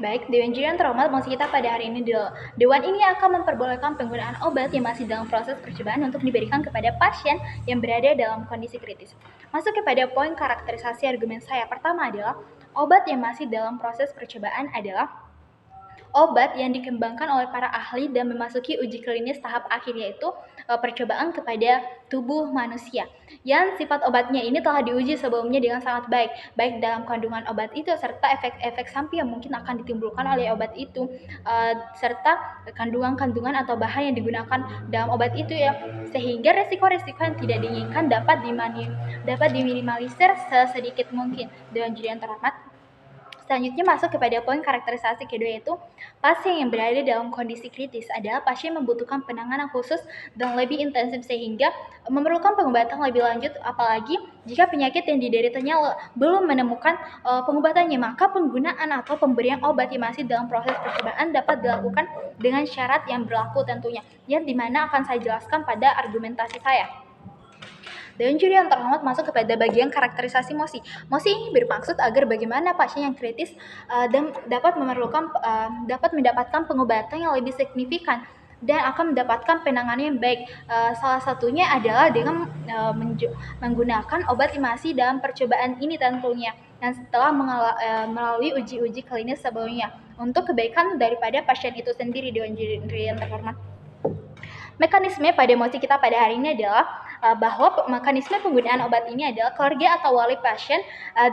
Baik, Dewan Juri yang terhormat, mosi kita pada hari ini Dewan ini akan memperbolehkan penggunaan obat yang masih dalam proses percobaan untuk diberikan kepada pasien yang berada dalam kondisi kritis. Masuk kepada poin karakterisasi argumen saya. Pertama adalah obat yang masih dalam proses percobaan adalah obat yang dikembangkan oleh para ahli dan memasuki uji klinis tahap akhir, yaitu percobaan kepada tubuh manusia. Yang sifat obatnya ini telah diuji sebelumnya dengan sangat baik dalam kandungan obat itu serta efek-efek samping yang mungkin akan ditimbulkan oleh obat itu, serta kandungan-kandungan atau bahan yang digunakan dalam obat itu ya, sehingga resiko-resiko yang tidak diinginkan dapat diminimalisir sesedikit mungkin. Dewan Juri yang terhormat, selanjutnya masuk kepada poin karakterisasi kedua, yaitu pasien yang berada dalam kondisi kritis adalah pasien yang membutuhkan penanganan khusus dan lebih intensif sehingga memerlukan pengobatan lebih lanjut, apalagi jika penyakit yang dideritanya belum menemukan pengobatannya, maka penggunaan atau pemberian obat yang masih dalam proses percobaan dapat dilakukan dengan syarat yang berlaku tentunya, yang dimana akan saya jelaskan pada argumentasi saya. Dewan Juri yang terhormat, masuk kepada bagian karakterisasi mosi. Mosi ini bermaksud agar bagaimana pasien yang kritis dan dapat mendapatkan pengobatan yang lebih signifikan dan akan mendapatkan penanganan yang baik. Salah satunya adalah dengan menggunakan obat yang masih dalam percobaan ini tentunya, dan setelah melalui uji-uji klinis sebelumnya untuk kebaikan daripada pasien itu sendiri. Dewan Juri yang terhormat, mekanisme pada mosi kita pada hari ini adalah bahwa mekanisme penggunaan obat ini adalah keluarga atau wali pasien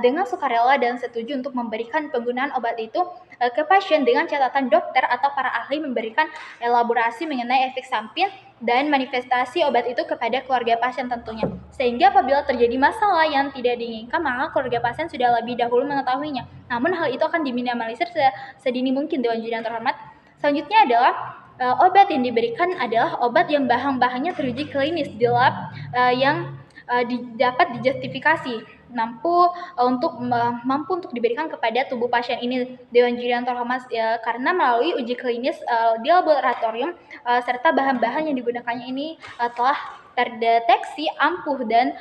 dengan sukarela dan setuju untuk memberikan penggunaan obat itu ke pasien dengan catatan dokter atau para ahli memberikan elaborasi mengenai efek samping dan manifestasi obat itu kepada keluarga pasien tentunya, sehingga apabila terjadi masalah yang tidak diinginkan maka keluarga pasien sudah lebih dahulu mengetahuinya. Namun hal itu akan diminimalisir sedini mungkin. Dewan Juri yang terhormat, selanjutnya adalah obat yang diberikan adalah obat yang bahan-bahannya teruji klinis di lab yang dapat dijustifikasi mampu untuk diberikan kepada tubuh pasien ini. Dewan Juri yang terhormat, karena melalui uji klinis di laboratorium serta bahan-bahan yang digunakannya ini telah terdeteksi ampuh dan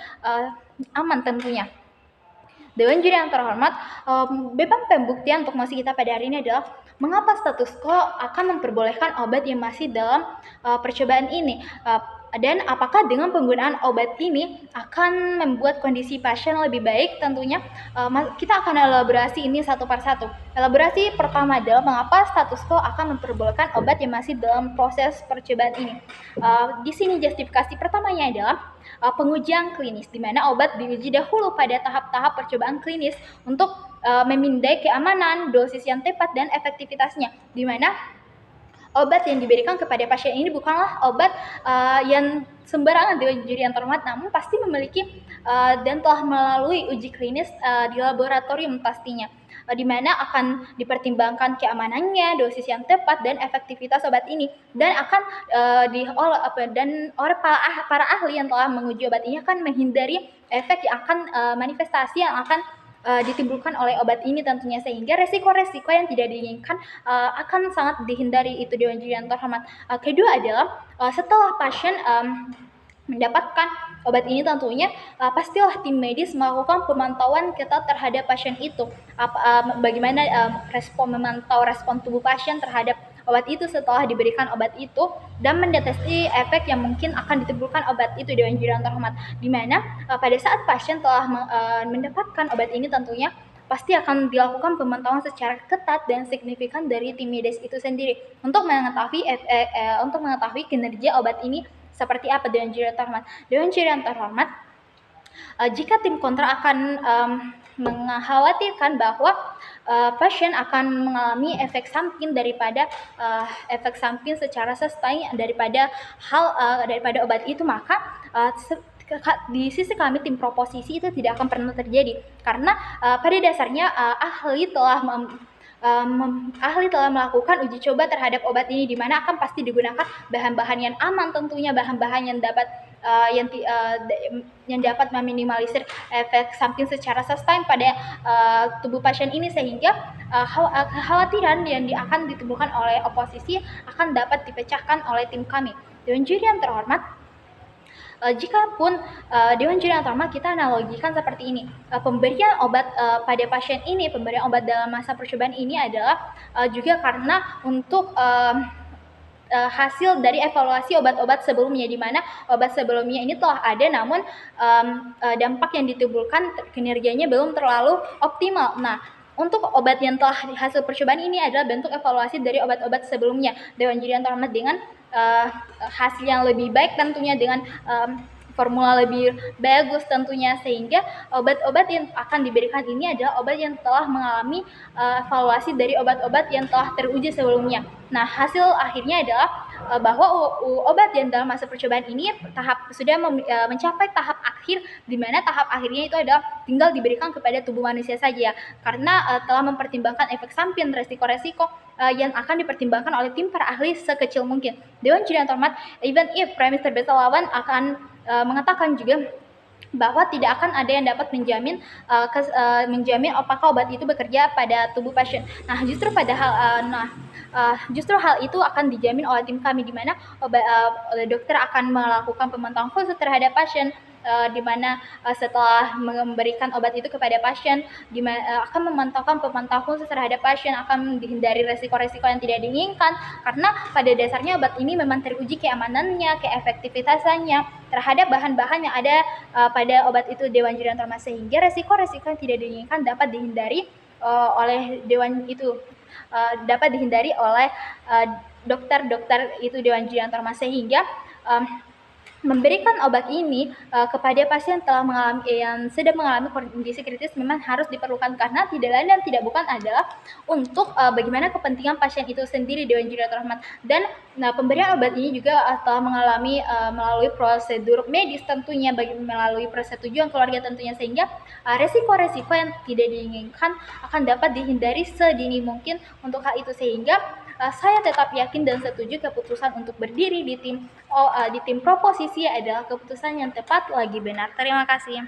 aman tentunya. Dewan Juri yang terhormat, beban pembuktian untuk mosi kita pada hari ini adalah mengapa status quo akan memperbolehkan obat yang masih dalam percobaan ini, dan apakah dengan penggunaan obat ini akan membuat kondisi pasien lebih baik. Tentunya kita akan elaborasi ini satu persatu. Elaborasi pertama adalah mengapa status quo akan memperbolehkan obat yang masih dalam proses percobaan ini. Di sini justifikasi pertamanya adalah pengujian klinis, di mana obat diuji dahulu pada tahap-tahap percobaan klinis untuk memindai keamanan, dosis yang tepat, dan efektivitasnya, di mana obat yang diberikan kepada pasien ini bukanlah obat yang sembarangan. Dewan Juri yang terhormat, namun pasti memiliki dan telah melalui uji klinis di laboratorium pastinya, di mana akan dipertimbangkan keamanannya, dosis yang tepat, dan efektivitas obat ini, dan akan oleh para ahli yang telah menguji obat ini akan menghindari efek yang akan manifestasi yang akan ditimbulkan oleh obat ini tentunya, sehingga resiko-resiko yang tidak diinginkan akan sangat dihindari. Itu Dewan Juri yang terhormat. Kedua adalah setelah pasien mendapatkan obat ini tentunya pastilah tim medis melakukan pemantauan ketat terhadap pasien itu, bagaimana memantau respon tubuh pasien terhadap obat itu setelah diberikan obat itu, dan mendeteksi efek yang mungkin akan ditimbulkan obat itu. Dewan Juri yang terhormat, di mana pada saat pasien telah mendapatkan obat ini tentunya pasti akan dilakukan pemantauan secara ketat dan signifikan dari tim medis itu sendiri untuk mengetahui kinerja obat ini seperti apa. Dewan Juri yang terhormat, jika tim kontra akan mengkhawatirkan bahwa pasien akan mengalami efek samping secara sustain daripada obat itu, maka di sisi kami tim proposisi itu tidak akan pernah terjadi, karena pada dasarnya ahli telah melakukan uji coba terhadap obat ini, di mana akan pasti digunakan bahan-bahan yang aman tentunya, bahan-bahan yang dapat meminimalisir efek samping secara sustain pada tubuh pasien ini, sehingga kekhawatiran yang akan ditimbulkan oleh oposisi akan dapat dipecahkan oleh tim kami. Dewan Juri yang terhormat, Jikapun Dewan Juri yang terhormat, kita analogikan seperti ini. Pemberian obat pada pasien ini, pemberian obat dalam masa percobaan ini adalah juga karena untuk hasil dari evaluasi obat-obat sebelumnya, di mana obat sebelumnya ini telah ada, namun dampak yang ditimbulkan kinerjanya belum terlalu optimal. Nah, untuk obat yang telah hasil percobaan ini adalah bentuk evaluasi dari obat-obat sebelumnya. Dewan Juri yang terhormat dengan hasil yang lebih baik tentunya, dengan formula lebih bagus tentunya, sehingga obat-obat yang akan diberikan ini adalah obat yang telah mengalami evaluasi dari obat-obat yang telah teruji sebelumnya. Nah, hasil akhirnya adalah bahwa obat yang dalam masa percobaan ini sudah mencapai tahap akhir, di mana tahap akhirnya itu adalah tinggal diberikan kepada tubuh manusia saja, karena telah mempertimbangkan efek samping, resiko-resiko yang akan dipertimbangkan oleh tim para ahli sekecil mungkin. Dewan Juri yang terhormat, even if premis terbesar lawan akan mengatakan juga bahwa tidak akan ada yang dapat menjamin apakah obat itu bekerja pada tubuh pasien. Nah, justru hal itu akan dijamin oleh tim kami, di mana dokter akan melakukan pemantauan khusus terhadap pasien, di mana setelah memberikan obat itu kepada pasien, akan memantaukan pemantauan khusus terhadap pasien, akan dihindari resiko-resiko yang tidak diinginkan, karena pada dasarnya obat ini memang teruji keamanannya, keefektivitasannya terhadap bahan-bahan yang ada pada obat itu, Dewan Juri yang terhormat, sehingga resiko-resiko yang tidak diinginkan dapat dihindari oleh Dewan itu, dapat dihindari oleh dokter-dokter itu, Dewan Juri yang terhormat, sehingga memberikan obat ini kepada pasien yang sedang mengalami kondisi kritis memang harus diperlukan, karena tidak lain dan tidak bukan adalah untuk bagaimana kepentingan pasien itu sendiri, Dewan Juri yang terhormat. Dan pemberian obat ini juga telah mengalami melalui prosedur medis tentunya, melalui persetujuan keluarga tentunya, sehingga resiko-resiko yang tidak diinginkan akan dapat dihindari sedini mungkin untuk hal itu, sehingga saya tetap yakin dan setuju keputusan untuk berdiri di tim proposisi adalah keputusan yang tepat lagi benar. Terima kasih.